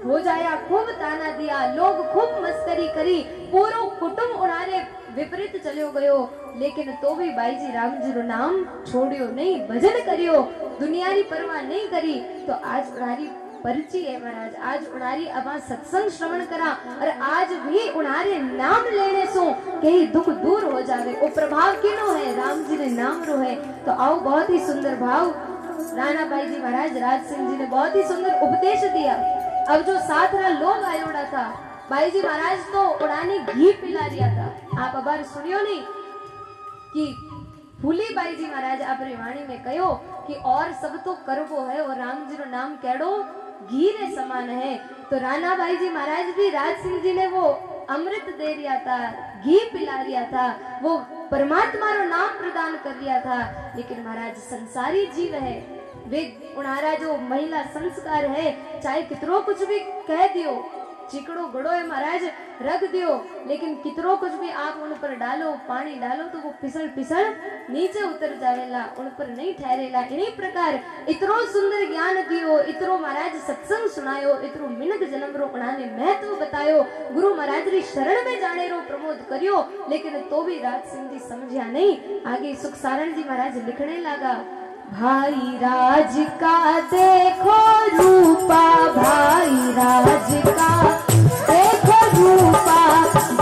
हो जाया खूब ताना दिया, लोग खूब मस्करी करी, पूरो कुटुंब उन्हारे विपरीत चलो गयो, लेकिन तो भी बाईजी रामजी रो नाम छोड़ियो नहीं, भजन करियो, दुनिया री परवाह नहीं करी। तो आज उन्हारी परिचय है महाराज, आज उन्हारी अबा सत्संग श्रवण करा और आज भी उन्हारे नाम लेने सो कई दुख दूर हो जावे। वो प्रभाव किनो है, राम जी ने नाम रो है। तो आओ, बहुत ही सुंदर भाव राणा भाई जी महाराज राज सिंह जी ने बहुत ही सुंदर उपदेश दिया। अब जो साथ रहा लोग आयोड़ा था, भाई जी महाराज तो उड़ानी घी पिला दिया था। आप अबार सुनियो नहीं कि फूली बाई जी महाराज अपनी वाणी में कहो कि और सब तो करबो है और राम जी रो नाम केड़ो घी रे समान है। तो राणा भाई जी महाराज भी राज सिंह जी ने वो अमृत दे रिया था, घी पिला रिया था, वो परमात्मा रो नाम प्रदान कर रिया था। लेकिन महाराज संसारी जीव है, वे उन्हारा जो महिला संस्कार है, चाहे कितरो कुछ भी कह दियो, चिकड़ो गड़ो है महाराज रख दियो, लेकिन कितरो कुछ भी आप उन पर डालो, पानी डालो तो वो फिसल फिसल नीचे उतर जावेला, उन पर नहीं ठहरेला। इन्हीं प्रकार इतरो सुंदर ज्ञान दियो, इतरो महाराज सत्संग सुनायो, इतरो मिनट जन्म रो उन्हाने महत्व बतायो, गुरु महाराज री शरण में जाने रो प्रमोद करियो, लेकिन तो भी राज सिंह जी समझिया नहीं। आगे सुख सारण जी महाराज लिखने लगा, भाई राज का देखो रूपा, भाई राज का देखो रूपा,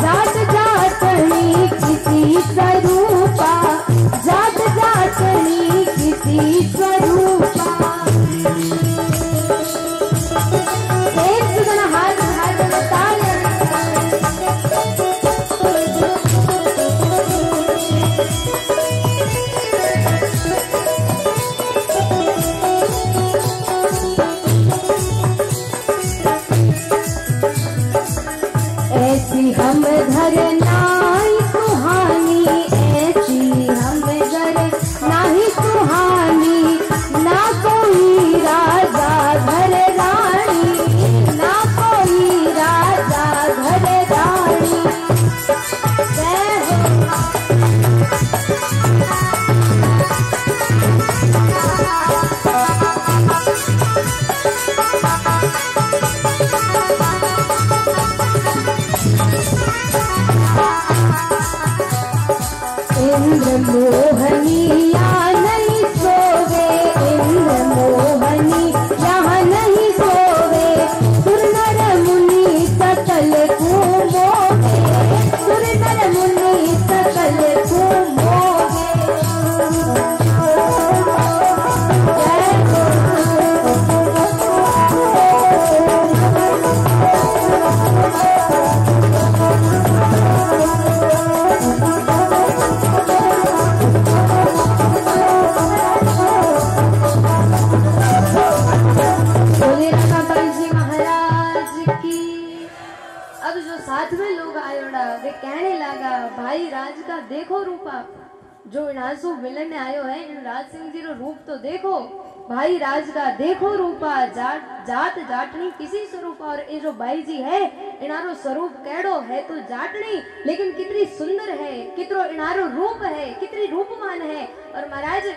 जाट जाटनी किसी स्वरूपा, जाट जाटनी किसी स्वरूपा। एक जन हाथ हम धर नाई सुहानी, ऐसी हम धर नाही सुहानी, ना कोई राजा घर रानी, ना कोई राजा घर रानी। इंद्र मोहनी या नहीं सोवे, इंद्र मोहनी यहाँ नहीं सोवे, सुर नर मुनि सकल घूमोगे, सुर नर मुनि सकल घूमोगे। कहने लगा, भाई राज का देखो रूपा, जो इनासु मिलन आयो है, इन राज सिंह जी रो रूप तो देखो, भाई राज का देखो रूपा, जाट जाटनी किसी स्वरूप। और ये जो भाई जी है, इनारो स्वरूप केड़ो है तो जाटनी, लेकिन कितनी सुंदर है, कितरो इनारो रूप है, कितनी रूपवान है। और महाराज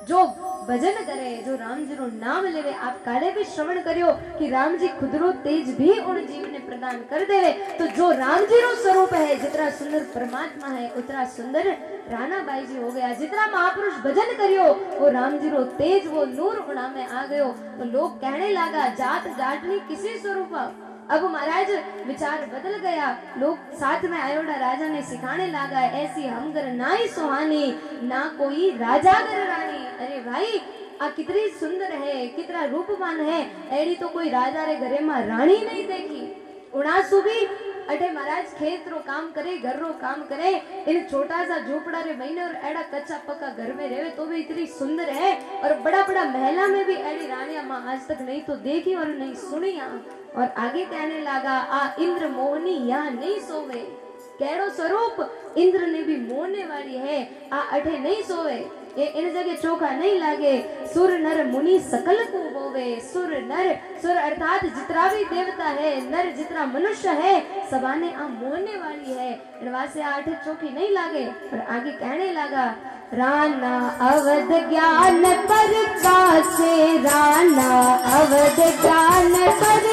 जो भजन करे, जो राम जी रो नाम लेवे, आप काले भी श्रवण करियो कि राम जी खुदरो तेज भी उन जीव ने प्रदान कर देवे। तो जो राम जी रो स्वरूप है, जितना सुंदर परमात्मा है, उतना सुंदर राणा बाई जी हो गया। जितना महापुरुष भजन करियो, वो राम जी रो तेज, वो नूर उना में आ गयो। तो लोग कहने लगा, जात जाटनी किसी स्वरूपा। अब महाराज विचार बदल गया, लोग साथ में आयोड़ा राजा ने सिखाने लगा, ऐसी हमगर नाई सुहानी, ना कोई राजा घर रानी। अरे भाई, आ कितनी सुंदर है, कितना रूपवान है, एड़ी तो कोई राजा रे घरे में रानी नहीं देखी। उनासु भी अठे महाराज खेत रो काम करे, घर रो काम करे, इन छोटा सा झोपड़ा रे महीने और एड़ा कच्चा पक्का घर में रहे तो भी इतनी सुंदर है। और बड़ा बड़ा महला में भी एड़ी रानिया माँ आज तक नहीं तो देखी और नहीं सुनी। और आगे कहने लगा, आ इंद्र मोहनी यहाँ नहीं सोवे, केड़ो स्वरूप इंद्र ने भी मोहने वाली है, आ अठे नहीं सोवे, ये इन जगह चोखा नहीं लागे। सुर नर मुनि सकल को बोवे, सुर नर, सुर अर्थात जितना भी देवता है, नर जितना मनुष्य है, सबाने आ मोहने वाली है, इनवासे आठ चोखी नहीं लागे। और आगे कहने लगा, राना अवध ज्ञान पर कासे, राना अवध ज्ञान पर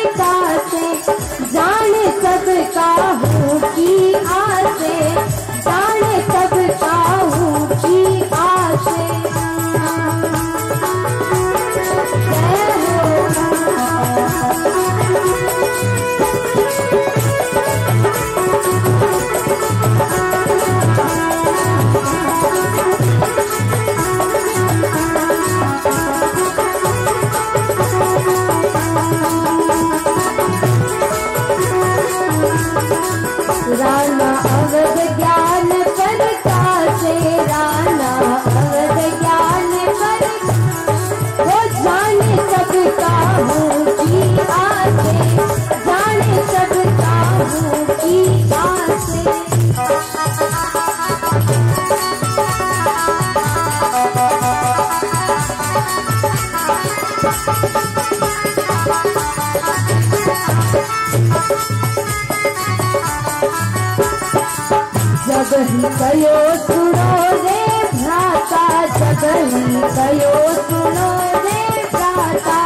जब ही कयो सुनो रे भ्राता, जब ही कयो सुनो रे भ्राता,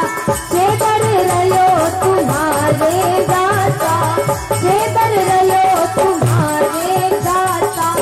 छेदर रयो तुम्हारे गाता, छेदर रयो तुम्हारे गाता।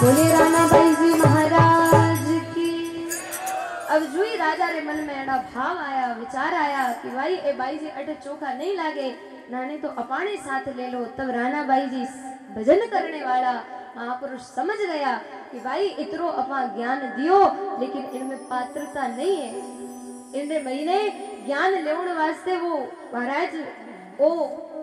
बोले राणा बाई जी महाराज की। अब जुई राजा रे मन में एड़ा भाव आया, विचार आया कि भाई ए बाई जी अटे चोखा नहीं लागे, नाने तो अपाने साथ ले लो। तब राणा बाई जी भजन करने वाला महापुरुष समझ गया कि भाई इतरो अपा ज्ञान दियो, लेकिन इनमें पात्रता नहीं है। इनने महीने ज्ञान लेने वास्ते वो महाराज वो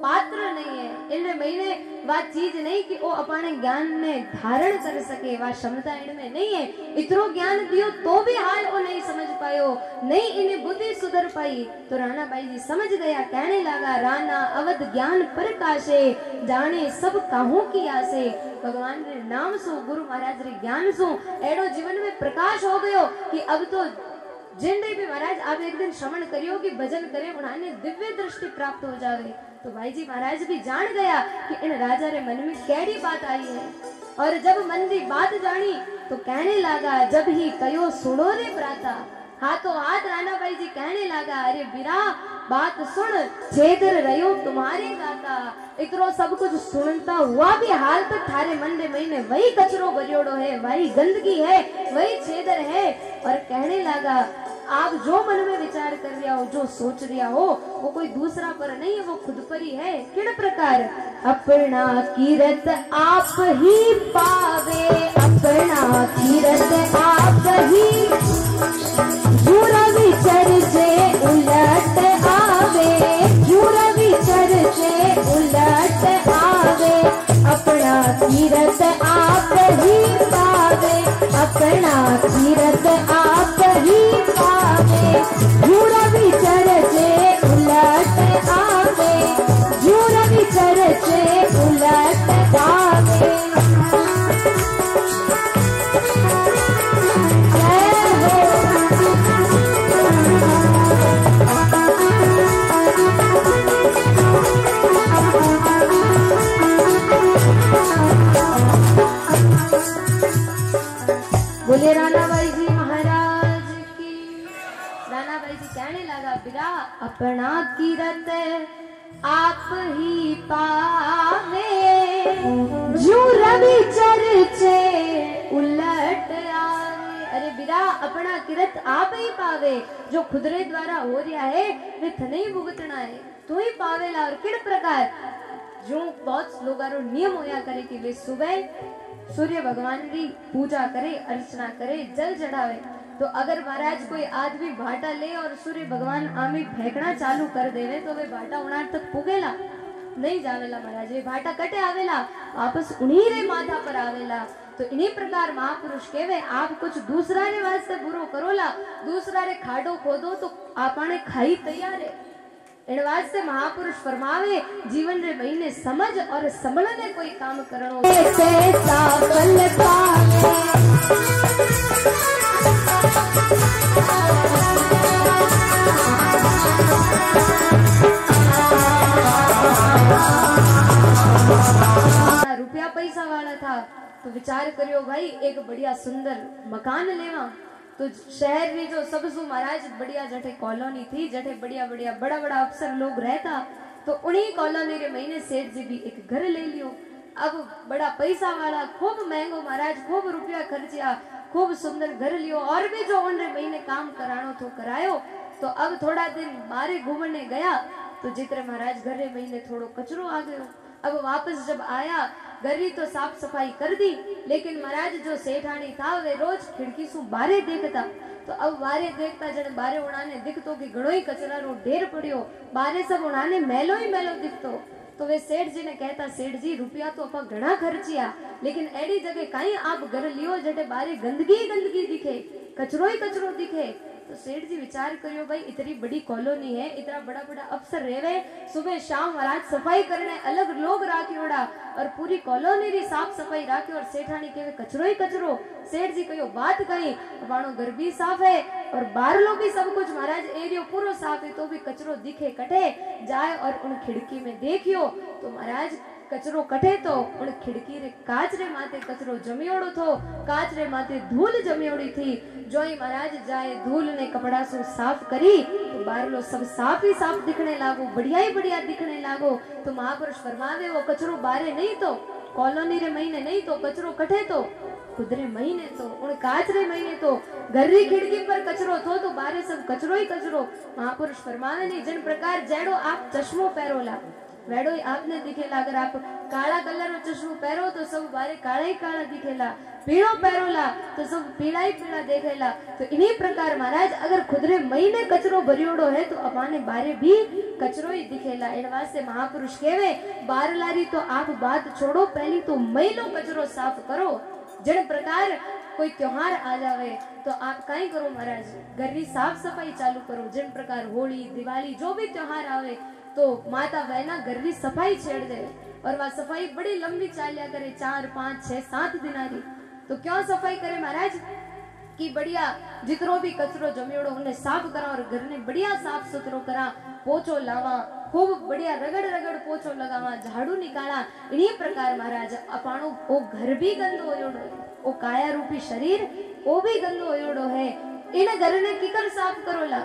पात्र नहीं है। इनने महीने वह चीज नहीं कि वो अपने ज्ञान में धारण कर सके, वह क्षमता इनमें नहीं है। इतरो ज्ञान दियो तो भी हाल वो नहीं समझ पायो, नहीं इन्हें बुद्धि सुधर पाई। तो राणा बाई जी समझ गया, कहने लगा राणा अवध ज्ञान प्रकाशे, जाने सब काहू की आसे। भगवान रे नाम सु, गुरु महाराज रे ज्ञान सु एडो जीवन में प्रकाश हो गयो कि अब तो जिंदे भी महाराज आप एक दिन श्रवण करियो कि भजन करे, उन्हें दिव्य दृष्टि प्राप्त हो जावे। तो भाई जी महाराज भी जान गया कि इन राजा रे मन में कैडी बात आई है। और जब मन की बात जानी तो कहने लगा जब ही कयो सुनो रे भ्राता, हाथों हाथ राणा बाई जी कहने लगा अरे बिरा बात सुन, छेदर रयो तुम्हारे गाता। इतरो सब कुछ सुनता हुआ भी हाल तक थारे मन रे महीने वही कचरो भरियोड़ो है, वही गंदगी है, वही छेदर है। और कहने लगा आप जो मन में विचार कर रहा हो, जो सोच रहा हो, वो कोई दूसरा पर नहीं है, वो खुद पर ही है। किन प्रकार अपना कीरत आप ही पावे, अपना कीरत आप ही, जुरा विचर से उलट आवे, जुरा विचर से उलट आवे। अपना कीरत आप ही पावे, अपना कीरत आप ही पावे, जुरा विचर से उलट आवे, जुरा विचर से उलट आवे। बोले राणा बाई जी महाराज की। राणा बाई जी कहने लगा बिरा अपना कीरत आप ही पावे, जो रवि चर्चे उलट आवे। अरे बिरा अपना कीरत आप ही पावे, जो खुदरे द्वारा हो रहा है वे थने ही भुगतना है, तू ही पावेला। और किस प्रकार जो बहुत लोगारो नियम होया करे कि वे सुबह सूर्य भगवान की पूजा करे, अर्चना करे, जल चढ़ावे। तो अगर महाराज कोई आदमी भाटा ले और सूर्य भगवान आमी फेंकना चालू कर देवे तो वे भाटा उनार तक पुगेला नहीं जावेला महाराज, वे भाटा कटे आवेला वापस उन्हीं रे माथा पर आवेला। तो इन्हीं प्रकार महापुरुष कहवे आप कुछ दूसरा रे वास्ते बुरो करोला, दूसरा रे खाडो खोदो तो आपने खाई तैयार है। इन वास्ते महापुरुष फरमावे जीवन रे महीने समझ और संभलने कोई काम करणो रुपया पैसा वाला था तो विचार करियो भाई एक बढ़िया सुंदर मकान लेवा। तो शहर में जो सबसु महाराज बढ़िया जठे कॉलोनी थी, जठे बढ़िया बढ़िया बड़ा बड़ा अफसर लोग रहता, तो उन्हीं कॉलोनी के महीने सेठ जी भी एक घर ले लियो। अब बड़ा पैसा वाला खूब महंगो महाराज, खूब रुपया खर्चिया, खूब सुंदर घर लियो और भी जो उन महीने काम करानो तो करायो। तो अब थोड़ा दिन बारे घूमने गया तो जितने महाराज घर रे महीने थोड़ो कचरो आ गयो। अब वापस जब आया गरी तो साफ सफाई कर दी, लेकिन महाराज जो सेठानी था वे रोज खिड़की सु बारे देखता। तो अब बारे देखता जने बारे उड़ाने दिखतो कि घणो ही कचरा रो ढेर पड़ियो, बारे सब उड़ाने मेलो ही मेलो दिखतो। तो वे सेठ जी ने कहता, सेठ जी रुपया तो अपा घना खर्चिया, लेकिन एडी जगह कहीं आप घर लियो जटे बारे गंदगी दिखे, कचरो ही कचरो दिखे। तो सेठ जी विचार करियो, भाई इतनी बड़ी कॉलोनी है, इतना बड़ा बड़ा अफसर रेवे, सुबह शाम महाराज सफाई करने अलग लोग राख्योड़ा और पूरी कॉलोनी री साफ सफाई राख्यो और सेठानी केवे कचरो ही कचरो। सेठ जी कहो बात कही, बाणो घर भी साफ है और बाहरलो भी सब कुछ महाराज एरियो पूरो साफ है, तो भी कचरो दिखे कटे जाए और उन खिड़की में देखियो तो महाराज कचरो कटे तो उन खिड़की रे काच रे माथे कचरो जमियोड़ो थो, काच रे माथे धूल जमियोड़ी थी। जो ही महाराज जाए धूल ने कपड़ा सो साफ करी तो बाहरलो सब साफ ही साफ दिखने लागो, बढ़िया ही बढ़िया दिखने लागो। तो महापुरुष फरमावे वो कचरो बारे नहीं तो कॉलोनी रे महीने नहीं तो कचरो कटे तो खुद रे महीने तो उन काच रे महीने तो घर री खिड़की पर कचरो थो तो बारे सब कचरो ही कचरो। महापुरुष फरमावे नहीं जिन प्रकार जेड़ो आप चश्मो पहरोला वेड़ो ही आपने दिखेला, अगर आप काला कलर रो चश्मो पहरो तो सब बारे काला ही काला दिखेला, पीड़ो पहरोला तो सब पीला ही पीला देखेला। तो इन्हीं प्रकार महाराज अगर खुदरे महीने कचरो भरियोड़ो है तो अपाने बारे भी कचरो ही दिखेला। इन वास्ते महापुरुष कहवे बार लारी तो आप बात छोड़ो, पहली तो मैलो कचरो साफ करो। जिन प्रकार कोई त्योहार आ जावे तो आप कहीं करो महाराज घर की साफ सफाई चालू करो। जिन प्रकार होली दिवाली जो भी त्योहार आवे तो माता बहना घर की सफाई छेड़ दे और वह सफाई बड़ी लंबी चालिया करे 4 5 6 7 दिनारी। तो क्यों सफाई करे महाराज कि बढ़िया जितनो भी कचरो जमियोड़ो उन्हें साफ करा और घर ने बढ़िया साफ सुथरो करा, पोछो लावा, खूब बढ़िया रगड़ रगड़ पोछो लगावा, झाड़ू निकाला। इन्हीं प्रकार महाराज अपाणो वो घर भी गंदो होयोड़ो है, वो काया रूपी शरीर वो भी गंदो होयोड़ो है। इन घर ने किकर साफ करोला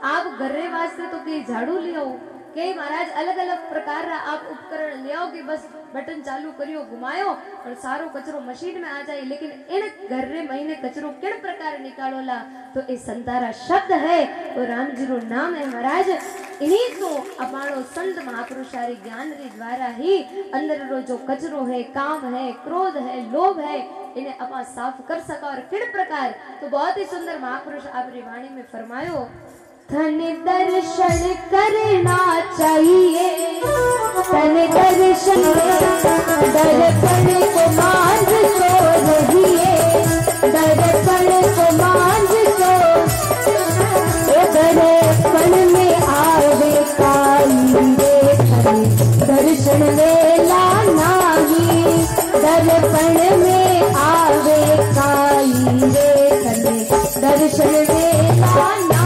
आप घर रे वास्ते तो कई झाड़ू लियो कई महाराज अलग अलग प्रकार रा आप उपकरण ले आओ कि बस बटन चालू करियो घुमायो और सारो कचरो मशीन में आ जाए। लेकिन इन घर रे महीने कचरो किन प्रकार निकालोला तो ये संतारा शब्द है और राम जी रो नाम है महाराज। इन्हीं को अपाणो संत महापुरुषारी ज्ञान रे द्वारा ही अंदर रो जो कचरो है, काम है, क्रोध है, लोभ है, इन्हें अपा साफ कर सका। और किन प्रकार तो बहुत ही सुंदर महापुरुष आपरी वाणी में फरमायो, धन दर्शन करना चाहिए, धन दर्शन दर्पण को मांझ सो रहिए, दर्पण को मांझ सो दर्पण में आवे काई रे धन दर्शन वेला नाही, दर्पण में आवे काई रे धन दर्शन वेला नाही।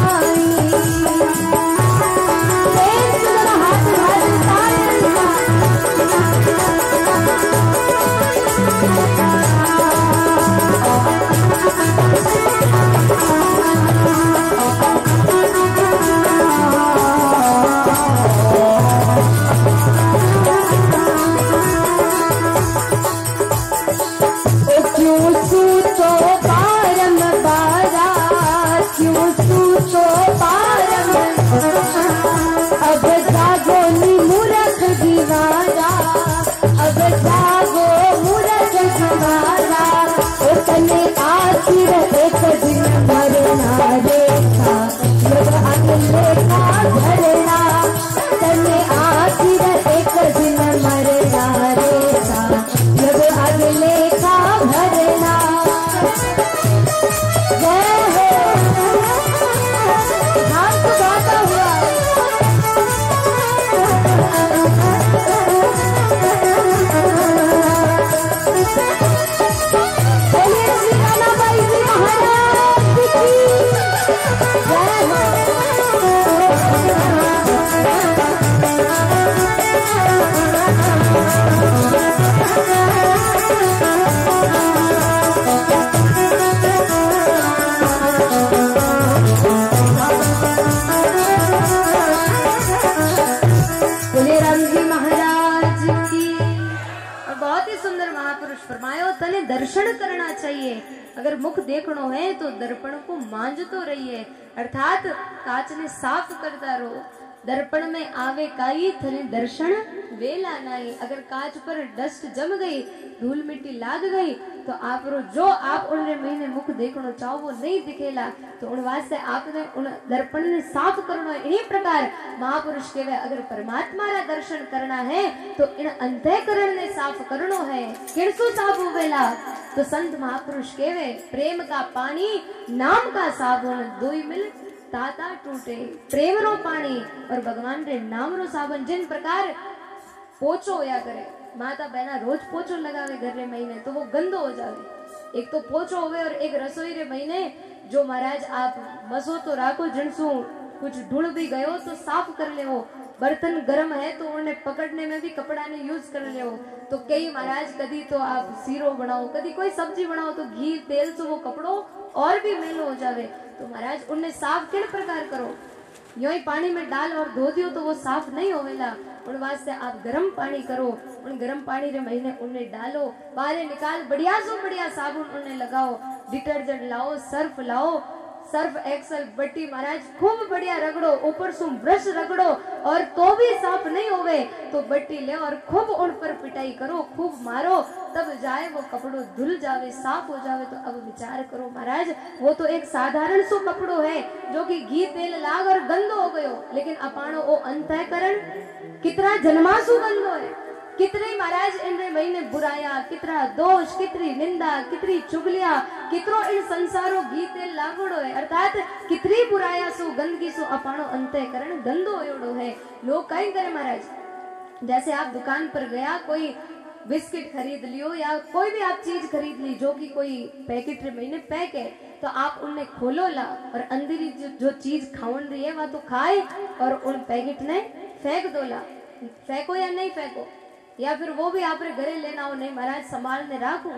दर्शन करना चाहिए। अगर मुख देखनो है तो दर्पण को मांझतो रहिए, अर्थात कांच ने साफ करता रहो। दर्पण में आवे काई थने दर्शन वेला नाई। अगर कांच पर डस्ट जम गई, धूल मिट्टी लाग गई, तो आप जो आप उन महीने मुख देखना चाहो वो नहीं दिखेला। तो उन वास्ते आपने उन दर्पण ने साफ करना। इन्हीं प्रकार महापुरुष कहवे अगर परमात्मा रा दर्शन करना है तो इन अंतःकरण ने साफ करनो है। किरसु साफ होवेला? तो संत महापुरुष कहवे प्रेम का पानी नाम का साबुन, दुई मिल ताता टूटे। प्रेम रो पानी और भगवान रे नाम रो साबुन। जिन प्रकार पोछो होया करे, माता बहना रोज पोछो लगावे घर रे महीने तो वो गंदो हो जावे। एक तो पोछो होवे और एक रसोई रे महीने जो महाराज आप मसो तो राखो, जिनसू कुछ ढूंढ भी गयो तो साफ कर ले। वो बर्तन गर्म है तो उन्हें पकड़ने में भी कपड़ा ने यूज कर ले। तो कई महाराज कदी तो आप सीरो बनाओ, कदी कोई सब्जी बनाओ तो घी तेल से वो कपड़ो और भी मैलो हो जावे। तो महाराज उन्हें साफ किन प्रकार करो? यो ही पानी में डाल और धो दियो तो वो साफ नहीं होवेला। उन वास्ते आप गर्म पानी करो, उन गर्म पानी रे महीने उन्हें डालो, बाहर निकाल, बढ़िया सो बढ़िया साबुन उन्हें लगाओ, डिटर्जेंट लाओ, सर्फ लाओ, सर्फ एक्सल बट्टी महाराज खूब बढ़िया रगड़ो, ऊपर से ब्रश रगड़ो और तो भी साफ नहीं होवे तो बट्टी ले और खूब उन पर पिटाई करो, खूब मारो, तब जाए वो कपड़ो धुल जावे, साफ हो जावे। तो अब विचार करो महाराज, वो तो एक साधारण सो कपड़ो है जो कि घी तेल लाग और गंदो हो गयो, लेकिन अपाणो वो अंतःकरण कितना जन्मासु गंदो है। कितने महाराज इन महीने बुराया, कितना दोष, कितनी निंदा, कितनी चुगलिया, कितनो इन संसारों गीते लागोड़ो है। अर्थात कितनी बुराया सो गंदगी सो अपाणो अंतःकरण गंदो होयोड़ो है। लोग कहीं करे महाराज, जैसे आप दुकान पर गया, कोई बिस्किट खरीद लियो या कोई भी आप चीज खरीद ली जो कि कोई पैकेट रे महीने पैक है, तो आप उन्हें खोलो ला और अंदर जो चीज खावन रही है वह तो खाए और उन पैकेट ने फेंक दो ला। फेंको या नहीं फेंको, या फिर वो भी आप घरे लेना हो, नहीं महाराज संभालने राखो,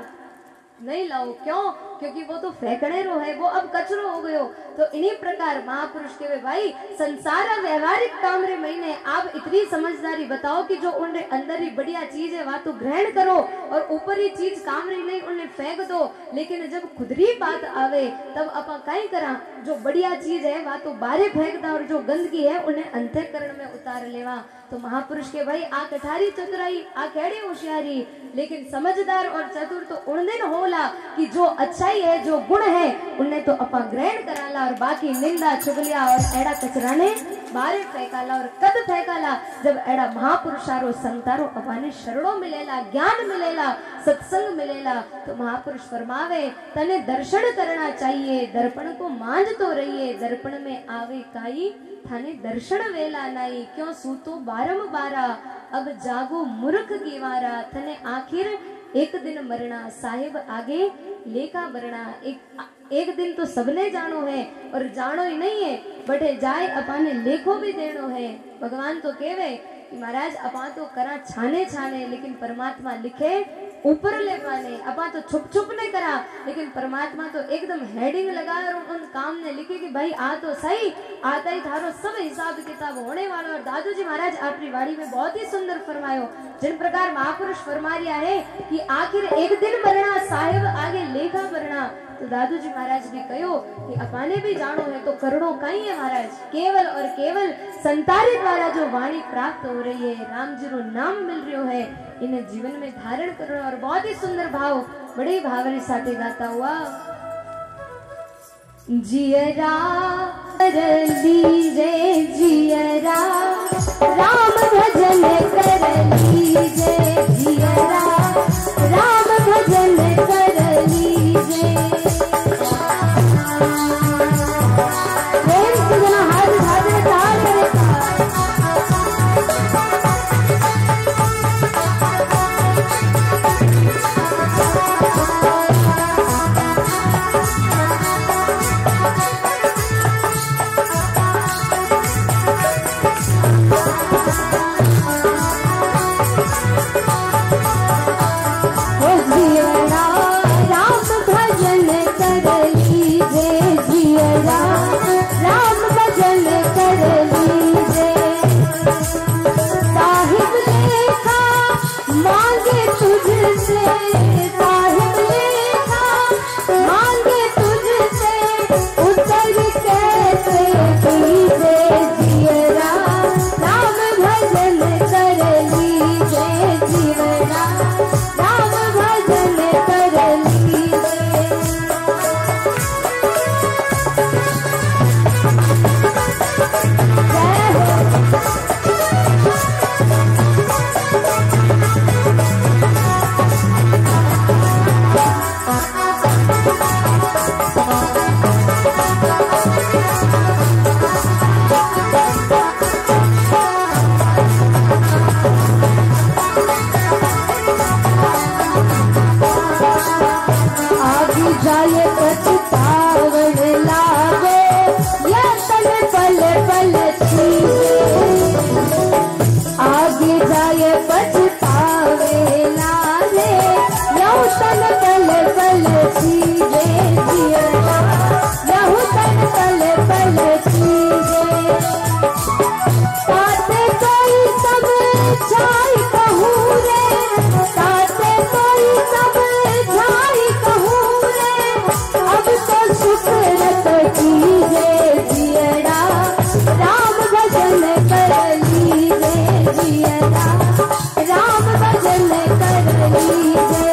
नहीं लाओ। क्यों? क्योंकि वो तो फेंकने रो है, वो अब कचरो हो गयो। तो इन्हीं प्रकार महापुरुष के भाई संसार व्यवहारिक काम रे महीने आप इतनी समझदारी बताओ कि जो उनके अंदर ही बढ़िया चीज है वह तो ग्रहण करो और ऊपर ही चीज काम रही नहीं उन्हें फेंक दो। लेकिन जब खुदरी बात आवे तब अपा कहीं करा, जो बढ़िया चीज है वह तो बाहर फेंक दा और जो गंदगी है उन्हें अंतःकरण में उतार लेवा। तो महापुरुष के भाई आ कठारी चतुराई, आ केड़ी होशियारी, लेकिन समझदार और चतुर तो उन दिन होला कि जो अच्छाई है, जो गुण है उन्हें तो अपा ग्रहण कराला और बाकी निंदा चुगलिया और एड़ा कचरा ने बाहर फेंकाला। और कद फेंकाला? जब एड़ा महापुरुषारो संतारो अपाने शरणों मिलेला, ज्ञान मिलेला, सत्संग मिलेला। तो महापुरुष फरमावे तने दर्शन करना चाहिए, दर्पण को मांझ तो रहिए, दर्पण में आवे काई थाने दर्शन वेला नाई। क्यों सूतो बारंबारा, अब जागो मूर्ख की वारा, थने आखिर एक दिन मरना, साहिब आगे लेका बरना। एक दिन तो सबने जानो है और जानो ही नहीं है बटे जाए अपाने लेखो भी देनो है। भगवान तो कहवे कि महाराज अपा तो करा छाने छाने, लेकिन परमात्मा लिखे ऊपर ले पाने। अपा तो छुप छुप नहीं करा, लेकिन परमात्मा तो एकदम हेडिंग लगा और उन काम ने लिखे कि भाई आ तो सही, आता ही थारो सब हिसाब किताब होने वाला। और दादू जी महाराज आपकी वाणी में बहुत ही सुंदर फरमायो, जिन प्रकार महापुरुष फरमा रिया है कि आखिर एक दिन मरना, साहिब आगे लेखा भरना। तो दादू जी महाराज भी कहो कि अपाने भी जानो है तो करणो कहीं है महाराज, केवल और केवल संतारी द्वारा जो वाणी प्राप्त हो रही है, राम जी रो नाम मिल रही है, इन्हें जीवन में धारण करो। और बहुत ही सुंदर भाव बड़े भावने साथे गाता हुआ, जियरा कर लीजे जियरा, राम भजन कर लीजे जियरा, राम भजन कर लीजे। प्रेम से जना हाथ उठाकर ताल करे। तन पल पल चीजे जियरा, यहू तन पल पल चीजे। ताते कोई सब छाई कहूँ रे, ताते कोई सब छाई कहूँ रे, अब तो शुक्रत कीजे जियरा, राम भजन कर लीजे जियरा, राम भजन कर लीजे।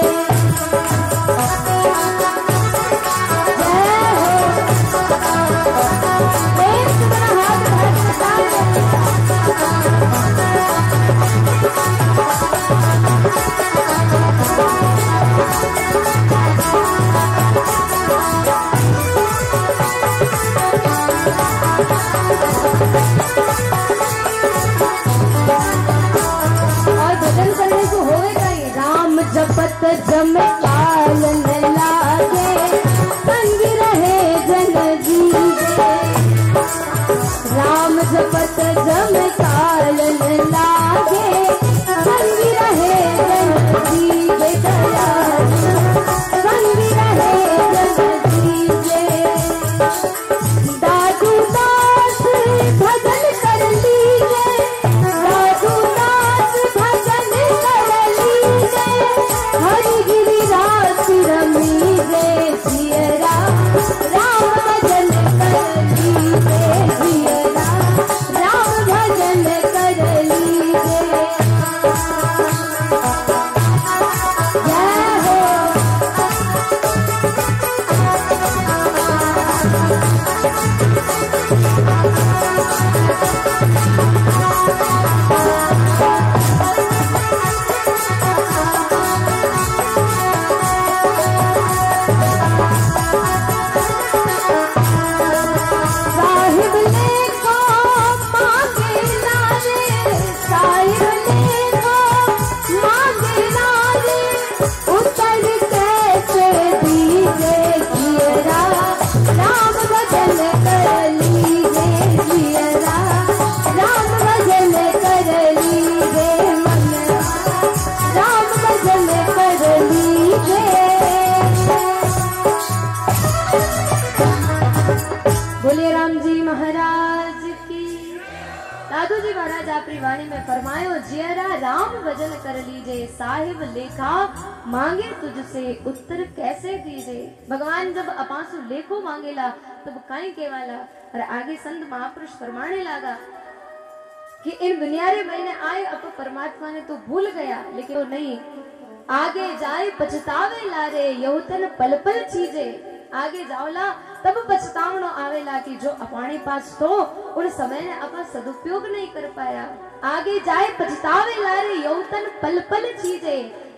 जपत जम कालन लागे, संग रहे जन जीवे, राम जपत जम कालन लागे, संग रहे जन जीवे, संग रहे जन जीवे। दादू दास भजन कर लीजे, दादू दास भजन कर लीजे, हरि गिरिराज रमीजे जियरा, राम भजन कर लीजे जियरा, राम भजन कर लीजे। जय हो। बोलिए राम जी महाराज की। दादू जी महाराज अपनी वाणी में फरमायो, जियरा राम भजन कर लीजे, साहिब लेखा मांगे तुझसे, उत्तर कैसे दीजे। भगवान जब अपासु लेखो मांगेला तब काई केवाला। और आगे संत महापुरुष फरमाने लगा कि इन दुनियारे महीने आए अब परमात्मा ने तो भूल गया, लेकिन वो नहीं, आगे जाए पछतावे लारे, यहुतन पल पल चीजे। आगे जाओला तब पछतावनो आवेला कि जो अपने पास तो उन समय ने अपना सदुपयोग नहीं कर पाया। आगे जाए पछतावे लारे, यहुतन पल पल चीजे,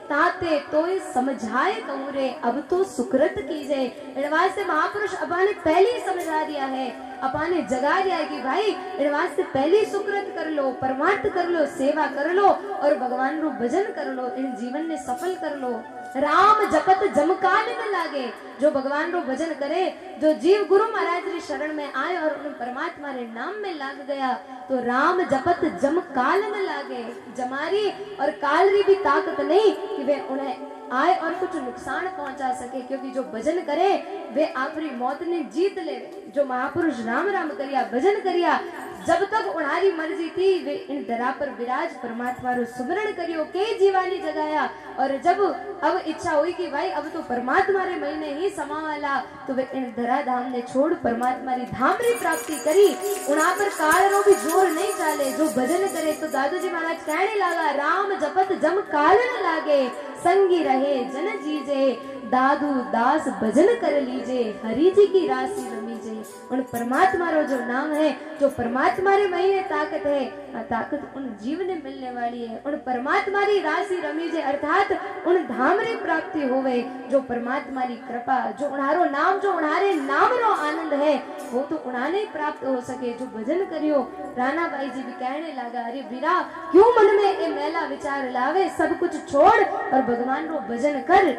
ताते तोय समझाए कहूँ रे, अब तो सुकृत कीजे। इनवास से महापुरुष अपने पहले ही समझा दिया है, अपने जगा दिया है कि भाई इनवास से पहले सुकृत कर लो, परमार्थ कर लो, सेवा कर लो और भगवान रो भजन कर लो, इन जीवन ने सफल कर लो। राम जपत जमकाल में लागे, जो भगवान रो भजन करे, जो जीव गुरु महाराज री शरण में आए और उन परमात्मा रे नाम में लाग गया, तो राम जपत जमकाल में लागे। जमारी और काल री भी ताकत नहीं कि वे उन्हें आए और कुछ नुकसान पहुंचा सके, क्योंकि जो भजन करे वे आपरी मौत ने जीत ले। जो महापुरुष राम राम करिया, भजन करिया, जब तक उन्हारी मर्जी थी वे इन धरा पर विराज परमात्मा रो सुमरण करियो, के जीवानी जगाया। और जब अब इच्छा हुई कि भाई अब तो परमात्मा रे महीने ही समावाला, तो वे इन धरा धाम ने छोड़ परमात्मा री धाम री प्राप्ति करी। उन्हा पर काल रो भी जोर नहीं चाले, जो भजन करे। तो दादू जी महाराज कहने लगा, राम जपत जम काल न लागे, संगी रहे जन जीजे, दादू दास भजन कर लीजे, हरि जी की राशि रमीजे। उन परमात्मा रो जो नाम है, जो परमात्मा रे महीने ताकत है, ताकत उन जीव ने मिलने वाली है। उन परमात्मा री राशि रमीजे, अर्थात उन धाम री प्राप्ति होवे, जो परमात्मा री कृपा, जो उन्हारो नाम, जो उन्हारे नाम रो आनंद है, वो तो उन्हाने प्राप्त हो सके जो भजन करियो। राणा बाई जी भी कहने लगा, अरे बीरा क्यों मन में ये मेला विचार लावे, सब कुछ छोड़ और भगवान रो भजन कर।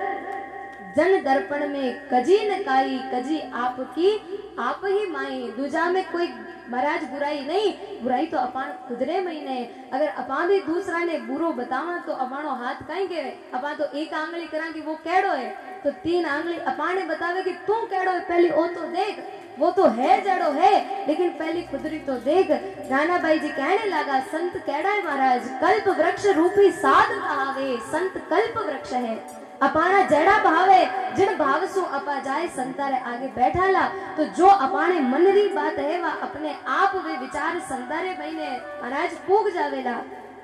जन दर्पण में कजी न काई, कजी आपकी आप ही माई। दूजा में कोई महाराज बुराई नहीं, बुराई तो अपान खुदरे महीने। अगर अपा भी दूसरा ने बुरो बतावा तो अपानो हाथ कहीं के अपा तो एक आंगली करा कि वो केड़ो है, तो 3 आंगली अपा ने बतावे कि तू केड़ो है, पहले वो तो देख, वो तो है जड़ो है, लेकिन पहली खुदरी तो देख। राणा बाई जी कहने लगा, संत केड़ा है महाराज, कल्प वृक्ष रूपी साध कहावे, संत कल्प वृक्ष है। अपाना जड़ा भावे जिन भाव सु अपा जाए संतारे आगे बैठाला, तो जो अपाने मन री बात है वह अपने आप वे विचार संतारे महीने महाराज पूग जावेला।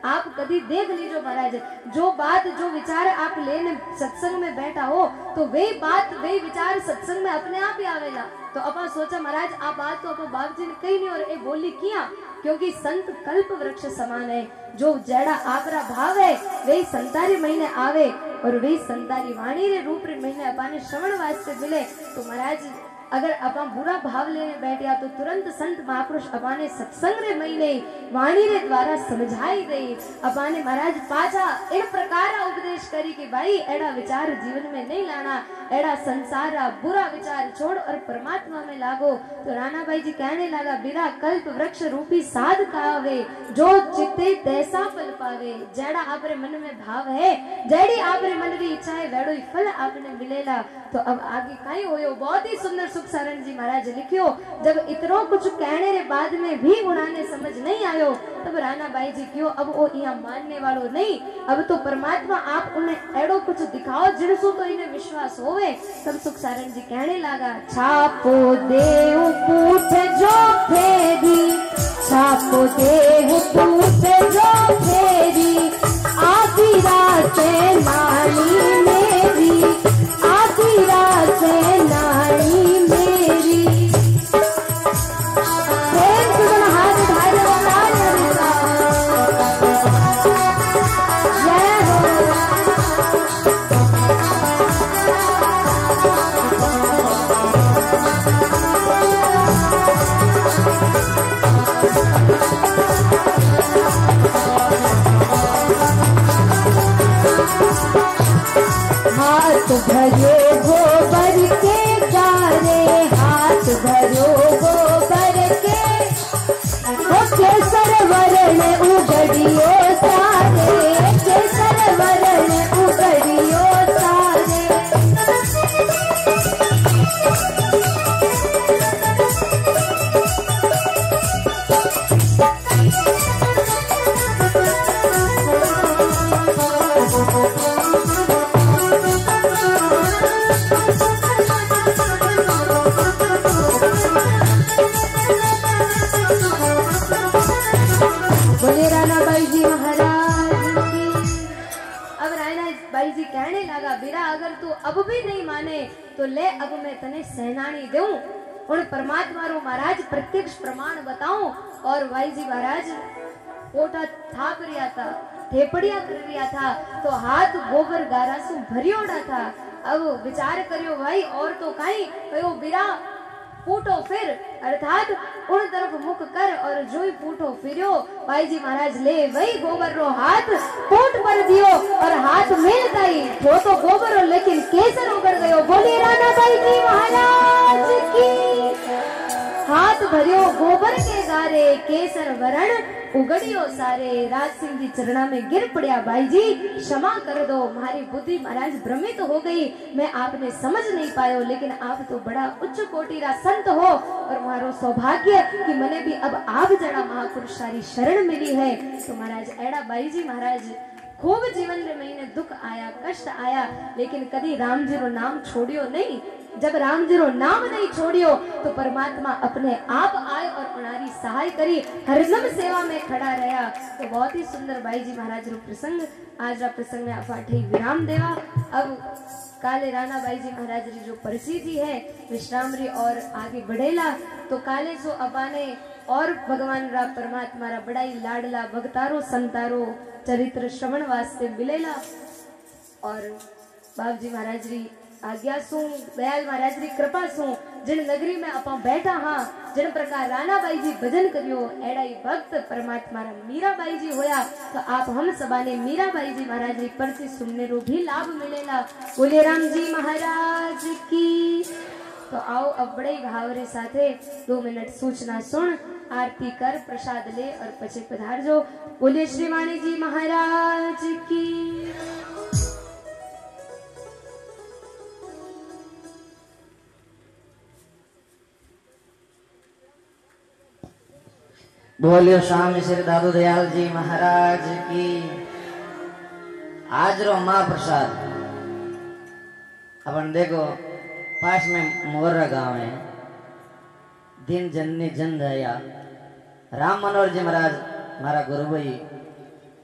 आप कभी देख लीजो महाराज, जो बात जो विचार आप लेने सत्संग में बैठा हो तो वे बात वे विचार सत्संग में अपने आप ही आवेला। तो अपा सोचा महाराज आ बात तो अपा बाप जी ने कही नहीं और ए बोली किया, क्योंकि संत कल्प वृक्ष समान है। जो जड़ा आपरा भाव है वे संतारी महीने आवे और वे संतारी वाणी रे रूप रे महीने अपाने श्रवण वास्ते मिले। तो महाराज अगर अपा बुरा भाव लेने बैठा तो तुरंत संत महापुरुष अपाने सत्संग रे महीने वाणी रे द्वारा समझाई दे। अपाने महाराज पाछा इन प्रकार उपदेश करी कि भाई एड़ा विचार जीवन में नहीं लाना, एड़ा संसार बुरा विचार छोड़ और परमात्मा में लागो। तो राणा बाई जी कहने लगा, बिरा कल्प वृक्ष रूपी साध कहावे, जो चित्ते तैसा फल पावे। जेड़ा आपरे मन में भाव है, जेड़ी आपरे मन की इच्छा है, वेड़ो ही फल आपने मिलेला। तो अब आगे कई होयो, बहुत ही सुंदर सुख सारण जी महाराज लिखियो, जब इतनो कुछ कहने रे बाद में भी उन्होंने समझ नहीं आयो, तब राणा बाई जी क्यों अब वो यहाँ मानने वालों नहीं, अब तो परमात्मा आप उन्हें एड़ो कुछ दिखाओ जिनसो तो इन्हें विश्वास होवे। तब सुख सारण जी कहने लगा, छापो देव पूठ जो फेरी, छापो देव पूठ जो फेरी, आधी रात नानी मेरी, आधी रात नानी मेरी। हाथ उठाए जय हो। हाथ भरो गोबर के गारे, हाथ भरो गोबर के, केसर वरण उगड़ियो सारे, केसर वरण उगड़ियो सारे। कहने लगा, बिरा अगर तू अब भी नहीं माने तो ले अब मैं तने सेनानी दूं और परमात्मा रो महाराज प्रत्यक्ष प्रमाण बताऊं। और भाई जी महाराज पोटा थाप रिया था, थेपड़िया कर रिया था, तो हाथ गोबर गारा सु भरियोड़ा था। अब विचार करियो भाई, और तो कहीं कहो बिरा पूठो फिर, अर्थात उन तरफ मुख कर और जोई पूठो फिरियो। भाई जी महाराज ले वही गोबर रो हाथ पूठ पर दियो और हाथ मिलता ही वो तो गोबर हो लेकिन केसर उगड़ गयो। बोले राणा बाई जी महाराज की। हाथ भरियो गोबर के गारे, केसर वरण उगड़ियो सारे। राज सिंह जी चरणा में गिर पड़िया, भाई जी क्षमा कर दो, हमारी बुद्धि महाराज भ्रमित हो गई, मैं आपने समझ नहीं पायो, लेकिन आप तो बड़ा उच्च कोटि रा संत हो और मारो सौभाग्य कि मने भी अब आप जड़ा महापुरुष सारी शरण मिली है। तो महाराज एड़ा भाई जी महाराज खूब जीवन में महीने दुख आया, कष्ट आया, लेकिन कभी राम जी रो नाम छोड़ियो नहीं। जब राम जी रो नाम नहीं छोड़ियो तो परमात्मा अपने आप आए और उनारी सहाय करी, हरदम सेवा में खड़ा रहा। तो बहुत ही सुंदर भाई जी महाराज रो प्रसंग, आज रा प्रसंग में आप अठे विराम देवा। अब काले राणा बाई जी महाराज री जो परिस्थिति है विश्राम री और आगे बढ़ेला। तो काले सो अबाने और भगवान रा परमात्मा रा बड़ाई लाडला भगतारो संतारो चरित्र श्रवण वास्ते मिलेला। और बाप जी महाराज री आज्ञा सु, दयाल महाराज री कृपा सु जिन नगरी में आप बैठा हाँ, जिन प्रकार राणा बाई जी भजन करियो एड़ा ही भक्त परमात्मा रा मीरा बाई जी होया। तो आप हम सबाने मीरा बाई जी महाराज री परसी सुनने रो भी लाभ मिलेला। बोले राम जी महाराज की। तो आओ अब बड़े भाव रे साथे 2 मिनट सूचना सुन। आरती कर प्रसाद ले और पछे पधारजो। बोलिए श्री वाणी जी महाराज की। बोलियो स्वामी श्री दादू दयाल जी महाराज की। आज रो महाप्रसाद अपन देखो पास में मोरा गांव है। दिन जननी जन दया राम मनोहर जी महाराज मारा गुरु भाई